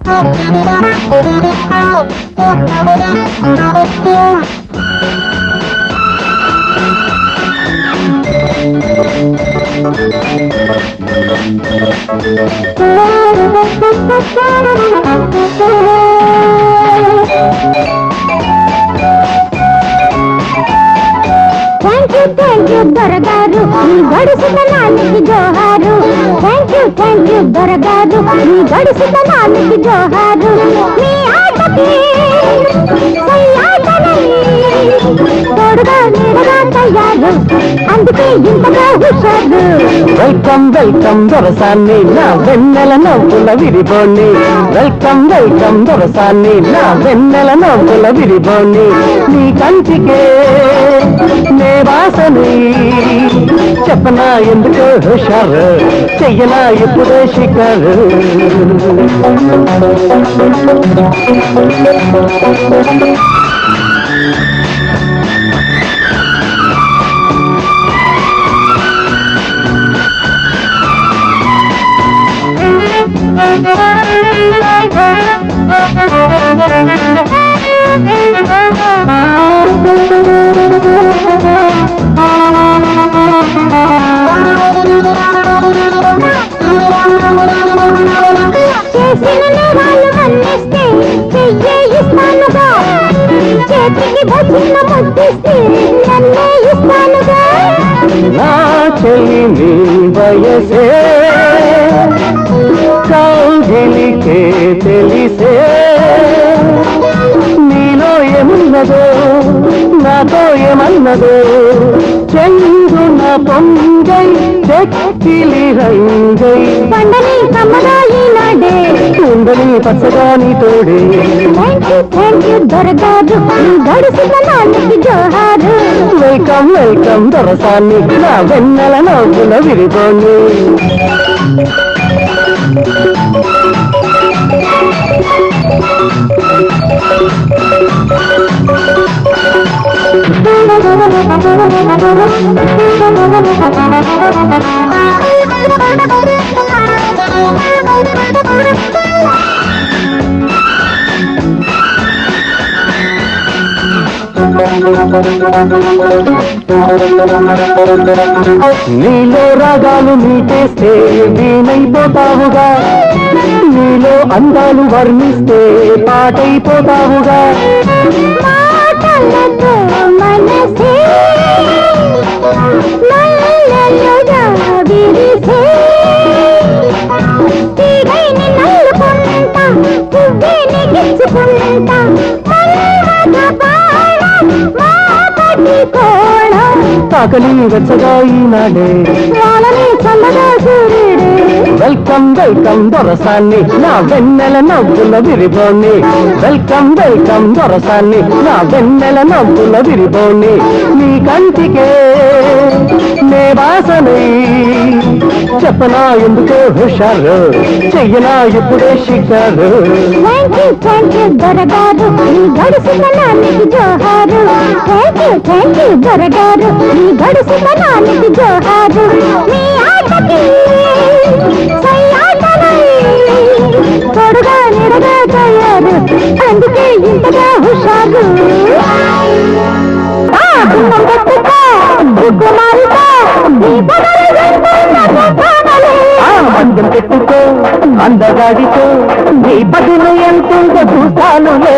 Thank you, దొరగారు నీ గడుసుతనానికి జోహారు. Thank you దొరగారు నీ గడుసుతనానికి జోహారు. నీ ఆటకి తోడుగా నీడగా తయారు, అందుకే ఇంతగా హుషారు. వెల్కమ్ వెల్కమ్ దొరసాన్ని నా వెన్నెల నవ్వుల విరిబోని. వెల్కమ్ వెల్కమ్ దొరసాన్ని నా వెన్నెల నవ్వుల విరిబోని. నీ కంటికే నే వాసని చెప్పనా ఎందుకో హుషారు, చెయ్యనా ఇప్పుడే షికారు. చేసిన నేరాలు మన్నిస్తే చెయ్యే ఇస్తానుగా, చేతికి వచ్చిన ముద్దిస్తే నన్నే ఇస్తానుగా. నా చెల్లి నీ వయసే కౌగిలికే తెలిసే, నీలో ఏమున్నదో నాతో ఏమన్నదో చెంగున పొంగై చెక్కిలి రంగై పండని కమ్మరాయి నాడే ఉండని పచ్చగాని తోడే. థ్యాంక్ యూ దొరగారు నీ గడుసుతనానికి జోహారు. వెల్కమ్ వెల్కమ్ దొరసాన్ని నా వెన్నెల నవ్వుల విరిబోని. నీలో రాగాలు మీటేస్తే వీణైపోతావుగా, నీలో అందాలు వర్ణిస్తే పాటైపోతావుగా. మాటలతో మనసే నల్లలుగా విరిసే, తీగైని నల్లుకుంటా పువ్వేని గిచ్చుకుంటా, తాకలి వెచ్చగా ఈనాడే వాళ్ళని చల్లగా సూర్యుడే. వెల్కమ్ వెల్కమ్ దొరసాన్ని నా వెన్నెల నవ్వుల విరిబోని. వెల్కమ్ వెల్కమ్ దొరసాన్ని నా వెన్నెల నవ్వుల విరిబోని. నీ కంటికే నే వాసని చెప్పనా ఎందుకో హుషారు, చెయ్యనా ఇప్పుడే షికారు. థ్యాంక్ యూ దొరగారు నీ గడుసుతనానికి జోహారు. థ్యాంక్ యూ దొరగారు నీ గడుసుతనానికి జోహారు. నీ ఆటకి తోడుగా నిడగా తయారు, అందుకే ఇంతగా హుషారు. మందం పెట్టుకో అందగాడితో నీ బదులు ఎంతుందో చూస్తానులే.